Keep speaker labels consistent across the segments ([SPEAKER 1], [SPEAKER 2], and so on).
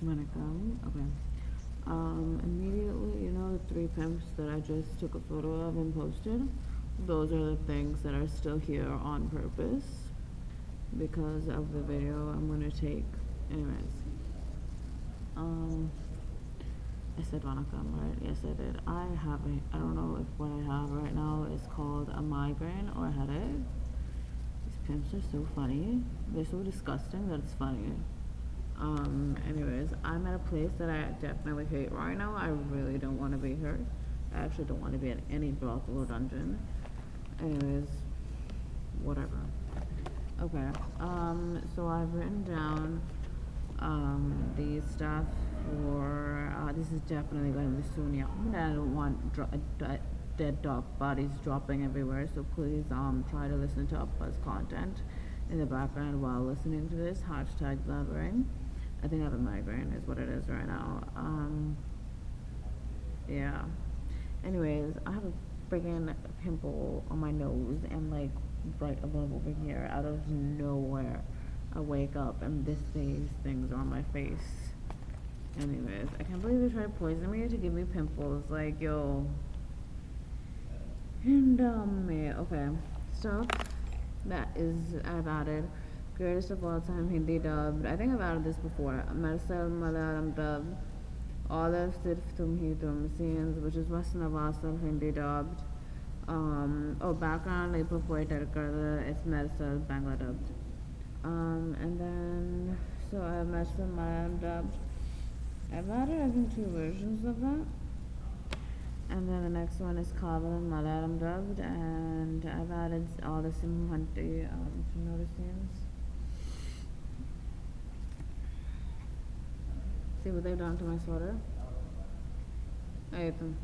[SPEAKER 1] Vanakkam. Okay. Immediately, the three pimps that I just took a photo of and posted, those are the things that are still here on purpose because of the video I'm gonna take. Anyways, um, I said Vanakkam, right? Yes, I did. I don't know if what I have right now is called a migraine or a headache. These pimps are so funny. They're so disgusting that it's funny. Anyways, I'm at a place that I definitely hate right now. I really don't want to be here. I actually don't want to be at any brothel or dungeon. Anyways, whatever. Okay, so I've written down, these stuff for, this is definitely going to be soon. Yeah, I don't want dead dog bodies dropping everywhere, so please, try to listen to Uppa's content in the background while listening to this. Hashtag blabbering. I think I have a migraine is what it is right now. Yeah. Anyways, I have a freaking pimple on my nose and like right above over here out of nowhere. I wake up and these things are on my face. Anyways, I can't believe they tried poisoning me to give me pimples. Like, yo. And yeah, okay. So that is I've added greatest of all time Hindi dubbed. I think I've added this before. Marcel Malayalam dubbed. Olive Sirf Tum Hi Tum scenes, which is Western Navasal Hindi dubbed. Background like Poeter it's Marcel Bangla dubbed. And then so I have Marcel Malayalam dubbed. I've added I think 2 versions of that. And then the next one is Kaval and Malayalam dubbed, and I've added all the Simhanti notice scenes. See what they've done to my sweater? I hate them.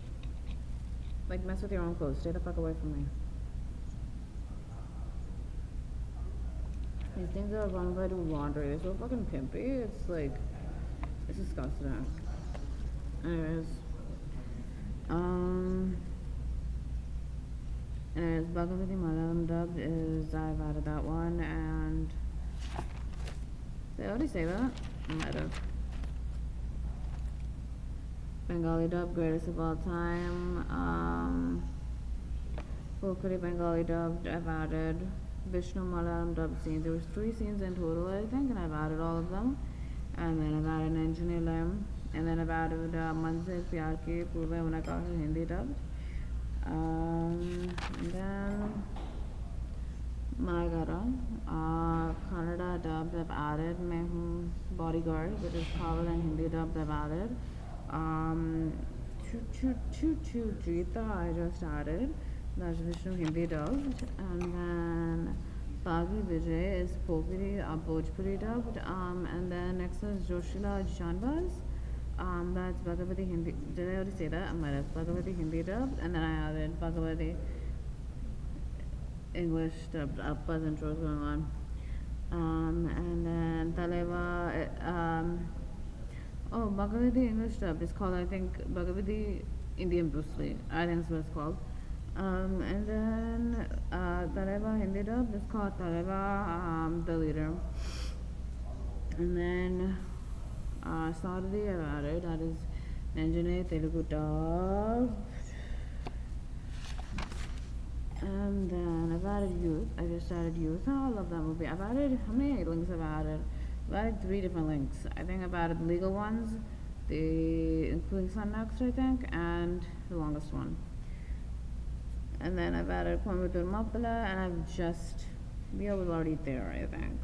[SPEAKER 1] Like, mess with your own clothes. Stay the fuck away from me. These things are run by do laundry. They're so fucking pimpy. It's like, it's disgusting. Anyways. Anyways, Bhagavati Malayalam dubbed is, I've added that one, and did I already say that? I might have. Bengali dub, greatest of all time. Kokari Bengali dubbed, I've added. Vishnu Malayalam dub scenes. There was 3 scenes in total, I think, and I've added all of them. And then I've added Engineer Lem. And then I've added Manse Pyar Ki Purve Unaka Hindi dubbed. And then Malayalam, Kannada dubbed, I've added. Mehun Bodyguard, which is Kaval and Hindi dubbed, I've added. Choo Jita, I just added. That's Vishnu Hindi dubbed. And then Pagi Vijay is Popiri, Bhojpuri dubbed. And then next is Joshila Janbaz. That's Bhagavati Hindi. Did I already say that? I might have. Bhagavati Hindi dubbed. And then I added Bhagavati English dubbed. Uppa's intro is going on. And then Taleva. Bhagavati English dub is called, I think, Bhagavati Indian Bruce Lee. I think that's what it's called. And then Taleva Hindi dub is called Taleva the Leader. And then Saturday I've added, that is Nanjane Telugu dub. And then I've added Youth. I just added Youth. Oh, I love that movie. I've added, how many links have I added? I've added 3 different links. I think I've added legal ones, including Sun Next, I think, and the longest one. And then I've added Coimbatore Mappala, and we was already there, I think.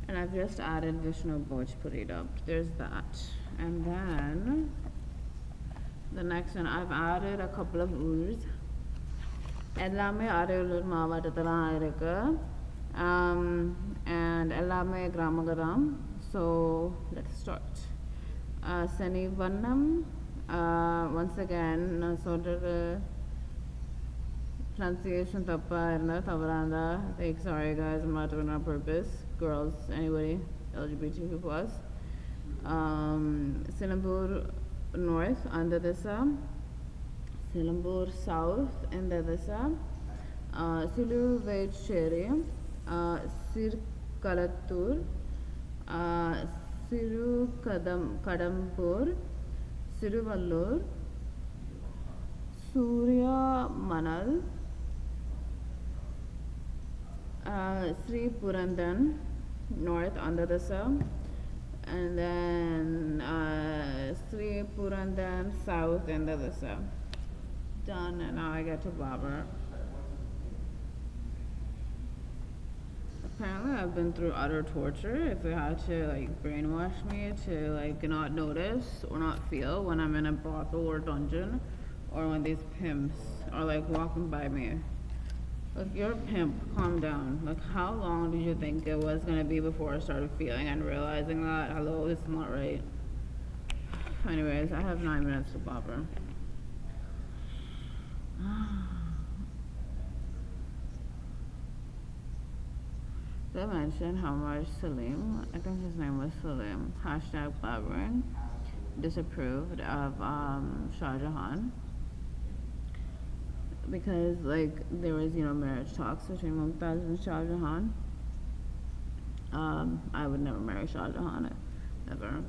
[SPEAKER 1] And I've just added Vishnu Bhojpuri dubbed. There's that. And then the next one, I've added a couple of urs. Ellame Areyulur Mavatatala Ireka. And Ellame Gramagaram. So let's start. Sani Vannam. Once again, sort of pronunciation tappa irna tavaranda. Like, sorry guys, I'm not doing it on purpose. Girls, anybody, LGBTQ plus. Silambur North, under Disa. Silambur South, in the Disa. Silu Vecheri. Sir Kalatur. Kadampur, Siruvallur, Surya Manal, Sri Purandan, North Andhra, and then Sri Purandan, South Andhra. Done, and now I get to Babur. Apparently, I've been through utter torture. If they had to like brainwash me to like not notice or not feel when I'm in a brothel or dungeon, or when these pimps are like walking by me. Like, you're a pimp, calm down. Like, how long did you think it was gonna be before I started feeling and realizing that, hello, this is not right? Anyways, I have 9 minutes to bopper. Did I mention how much Salim, I think his name was Salim, hashtag blabbering, disapproved of Shah Jahan? Because like there was marriage talks between Mumtaz and Shah Jahan. I would never marry Shah Jahan ever,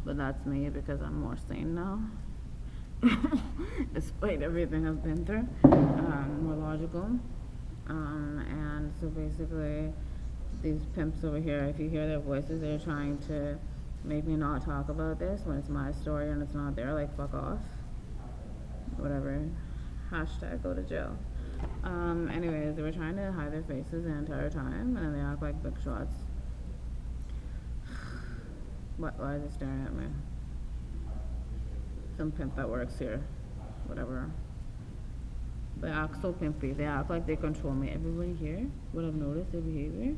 [SPEAKER 1] but that's me because I'm more sane now. Despite everything I've been through, more logical. And so basically, these pimps over here, if you hear their voices, they're trying to make me not talk about this when it's my story and it's not there. Like, fuck off. Whatever. Hashtag go to jail. Anyways, they were trying to hide their faces the entire time, and then they act like big shots. Why is he staring at me? Some pimp that works here. Whatever. They act so pimpy. They act like they control me. Everybody here, what I've noticed, their behavior,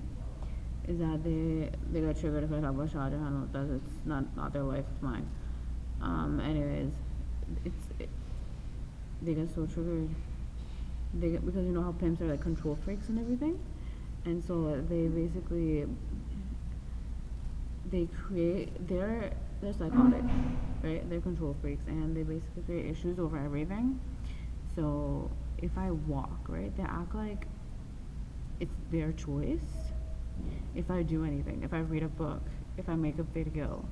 [SPEAKER 1] is that they get triggered if I talk about Shah Jahan. It's not their life, it's mine. Anyways, they get so triggered. Because you know how pimps are like control freaks and everything, and so they basically they're psychotic, right? They're control freaks, and they basically create issues over everything. So if I walk, right, they act like it's their choice. If I do anything, if I read a book, if I make a video,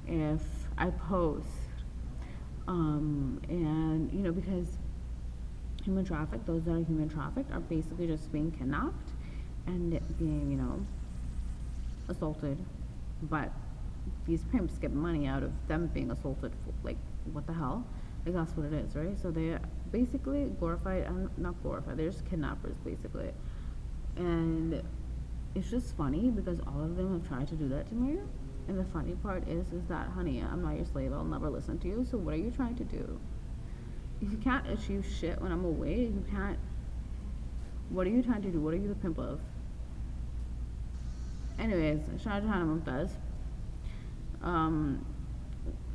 [SPEAKER 1] if I post, and because human traffic, those that are human trafficked are basically just being kidnapped and being, assaulted. But these pimps get money out of them being assaulted. Like, what the hell? Like, that's what it is, right? So they're basically glorified, not glorified, they're just kidnappers, basically. And it's just funny because all of them have tried to do that to me. And the funny part is that, honey, I'm not your slave, I'll never listen to you, so what are you trying to do? If you can't achieve shit when I'm away, you can't. What are you trying to do? What are you the pimp of? Anyways, Shah Jahan and Mumtaz.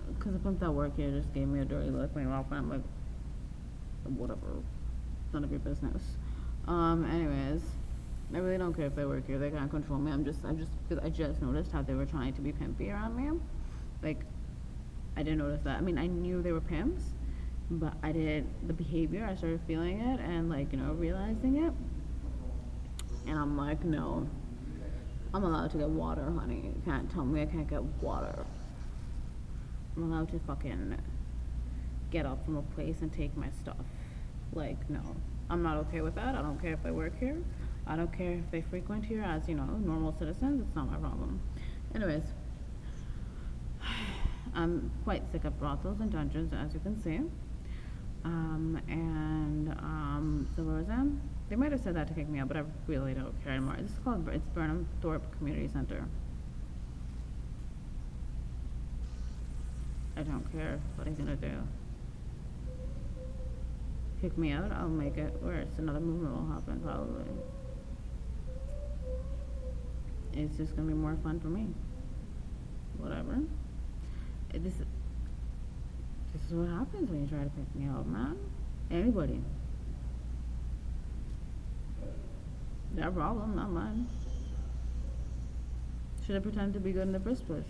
[SPEAKER 1] Because the pimp that work here just gave me a dirty look when he walked by. I'm like, whatever. None of your business. Anyways, I really don't care if they work here. They can't control me. Because I just noticed how they were trying to be pimpy around me. Like, I didn't notice that. I mean, I knew they were pimps, but the behavior, I started feeling it and realizing it. And I'm like, no, I'm allowed to get water, honey. You can't tell me I can't get water. I'm allowed to fucking get up from a place and take my stuff. Like, no, I'm not okay with that. I don't care if they work here. I don't care if they frequent here as, normal citizens. It's not my problem. Anyways, I'm quite sick of brothels and dungeons, as you can see. So where was I? They might have said that to kick me out, but I really don't care anymore. It's Burnham Thorpe Community Center. I don't care what he's gonna do. Kick me out, I'll make it worse. Another movement will happen, probably. It's just gonna be more fun for me. Whatever. This is what happens when you try to pick me up, man. Anybody. Their problem, not mine. Should have pretended to be good in the first place.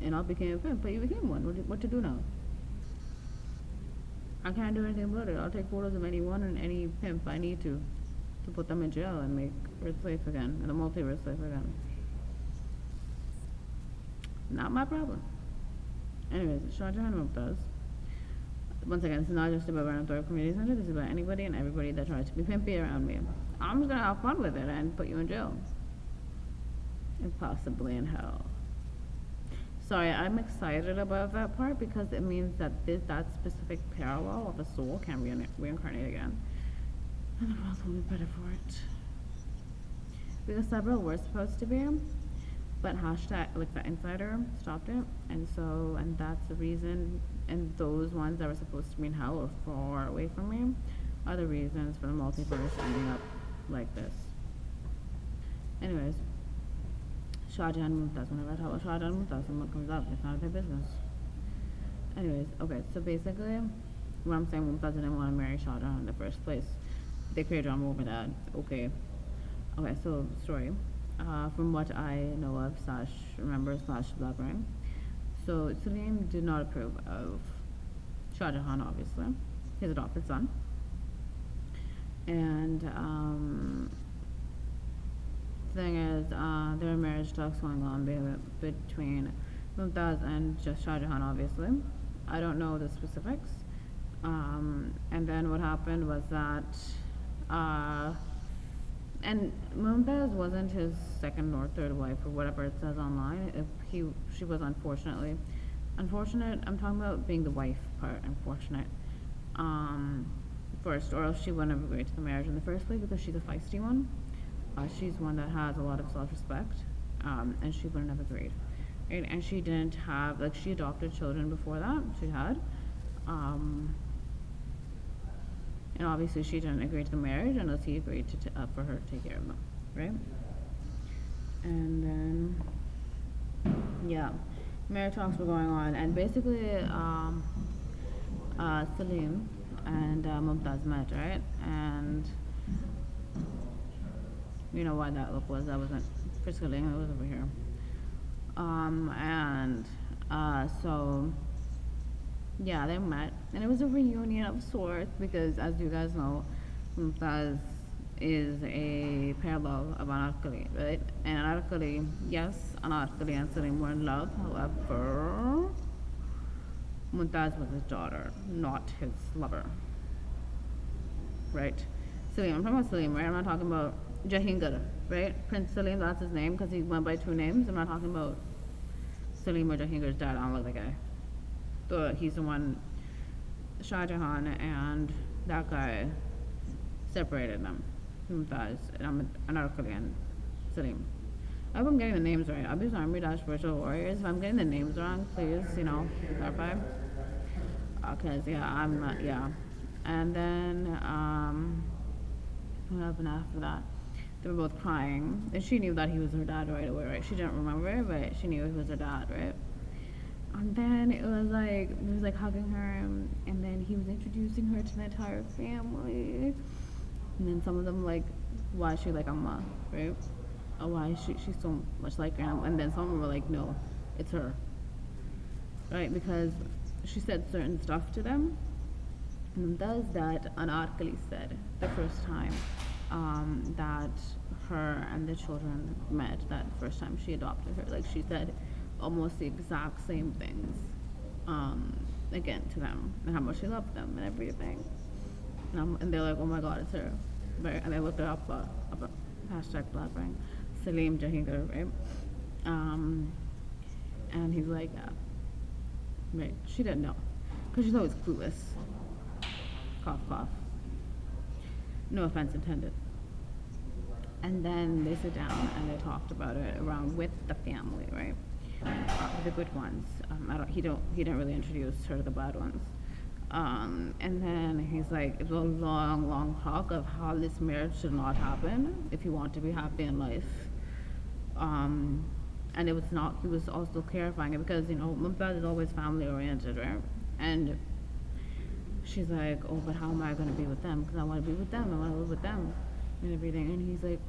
[SPEAKER 1] And I became a pimp, but you became one. What to do now? I can't do anything about it. I'll take photos of anyone and any pimp I need to put them in jail and make Earth safe again, and the multiverse safe again. Not my problem. Anyways, Shah Jahan Mumtaz. Once again, this is not just about Random Thought Community Center. This is about anybody and everybody that tries to be pimpy around me. I'm just gonna have fun with it and put you in jail. And possibly in hell. Sorry, I'm excited about that part because it means that that specific parallel of a soul can reincarnate again. And the world will be better for it. Because several were supposed to be, but hashtag, like the insider, stopped it. And that's the reason, and those ones that were supposed to be in hell or far away from me are the reasons for the multiverse ending up like this. Anyways. Shah Jahan Mumtaz. Whenever I talk about Shah Jahan Mumtaz, someone comes up. It's none of their business. Anyways, okay, so basically, what I'm saying, Mumtaz didn't want to marry Shah Jahan in the first place. They created drama over that. Okay. Okay, so, story. From what I know of, remember, blabbering. So, Salim did not approve of Shah Jahan, obviously, his adopted son. And, thing is, there are marriage talks going on between Mumtaz and just Shah Jahan, obviously. I don't know the specifics. And then what happened was that, and Mumtaz wasn't his second or third wife or whatever it says online. She was unfortunate. I'm talking about being the wife part, unfortunate. First, or else she wouldn't have agreed to the marriage in the first place because she's a feisty one. She's one that has a lot of self-respect, and she wouldn't have agreed. Right? And she didn't have, like, she adopted children before that. She had. And obviously she didn't agree to the marriage unless he agreed for her to take care of them, right? And then, yeah, marriage talks were going on, and basically, Salim and Mumtaz met, right? And you know why that look was. That wasn't for Salim, it was over here. So yeah, they met, and it was a reunion of sorts because, as you guys know, Mumtaz is a parallel of Anarkali, right? And Anarkali, yes, Anarkali and Salim were in love. However, Mumtaz was his daughter, not his lover, right? Salim, I'm talking about Salim, right? I'm not talking about Jahangar, right? Prince Salim, that's his name because he went by two names. I'm not talking about Salim or Jahangar's dad. I don't like that guy. He's the one, Shah Jahan and that guy separated them. Mumtaz and Anarkali and Salim. I hope I'm getting the names right. Abhi's Army Dash Virtual Warriors. If I'm getting the names wrong, please, clarify. Because, I'm not, And then, what happened after that? They were both crying. And she knew that he was her dad right away, right? She didn't remember, but she knew he was her dad, right? And then he was like hugging her, and then he was introducing her to the entire family. And then some of them like, why is she like Amma, right? Or why is she's so much like her? And then some of them were like, no, it's her, right? Because she said certain stuff to them. And does that Anarkali said the first time that her and the children met, that first time she adopted her, like she said almost the exact same things again to them, and how much she loved them and everything. And they're like, oh my god, it's her, right? And they looked it up, hashtag blabbering, Salim Jahangar, right? And he's like, yeah, right? She didn't know, because she's always clueless. Cough, cough. No offense intended. And then they sit down and they talked about it around with the family, right? The good ones. He didn't really introduce her to the bad ones. And then he's like, it was a long, long talk of how this marriage should not happen if you want to be happy in life. And it was not. He was also clarifying it because Mumtaz is always family oriented, right? And she's like, oh, but how am I going to be with them? Because I want to be with them. I want to live with them and everything. And he's like,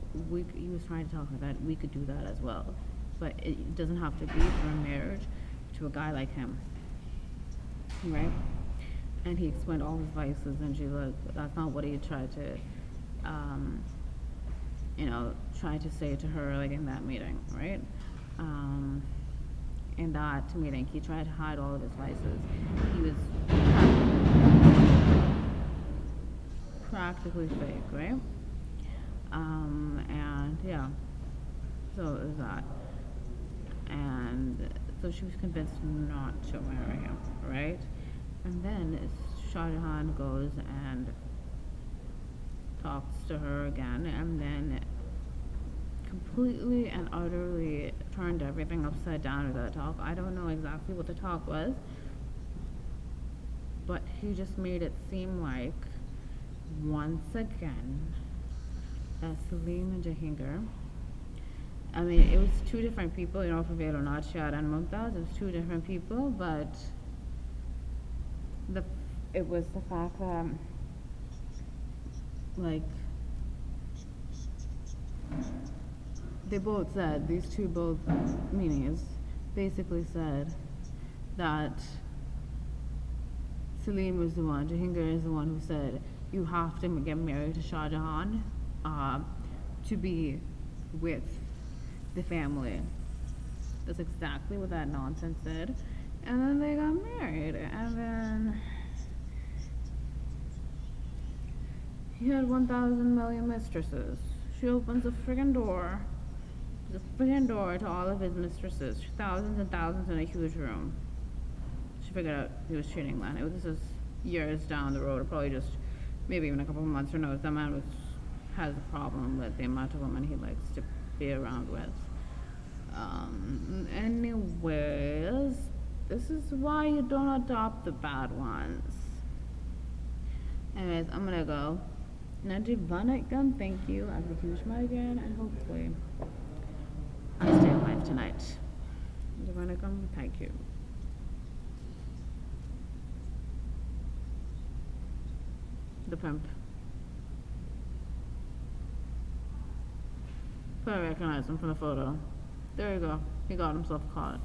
[SPEAKER 1] he was trying to tell her that we could do that as well. But it doesn't have to be for a marriage to a guy like him, right? And he explained all his vices, and she's like, that's not what he tried to, try to say to her, like, in that meeting, right? in that meeting. He tried to hide all of his vices. He was practically fake, right? And yeah, so it was that. And so she was convinced not to marry him, right? And then Shah Jahan goes and talks to her again, and then completely and utterly turned everything upside down with that talk. I don't know exactly what the talk was, but he just made it seem like once again that Salim and Jahangar, I mean, it was two different people, you know, for Veil or not, Shad and Mumtaz, it was two different people, but the it was the fact that, like, they both said, these two both meanies basically said that Salim was the one, Jahangar is the one who said, you have to get married to Shah Jahan to be with the family. That's exactly what that nonsense said. And then they got married. And then he had 1,000 million mistresses. She opens a friggin' door. The friggin' door to all of his mistresses. Thousands and thousands in a huge room. She figured out he was cheating then. This was years down the road, or probably just maybe even a couple of months. Who knows? That man has a problem with the amount of women he likes to be around with. Anyways, this is why you don't adopt the bad ones. Anyways, I'm gonna go. Najibanaikam, thank you. I have a huge migraine, and hopefully I stay alive tonight. Najibanaikam, thank you. The pimp. But I recognize him from the photo. There you go. He got himself caught.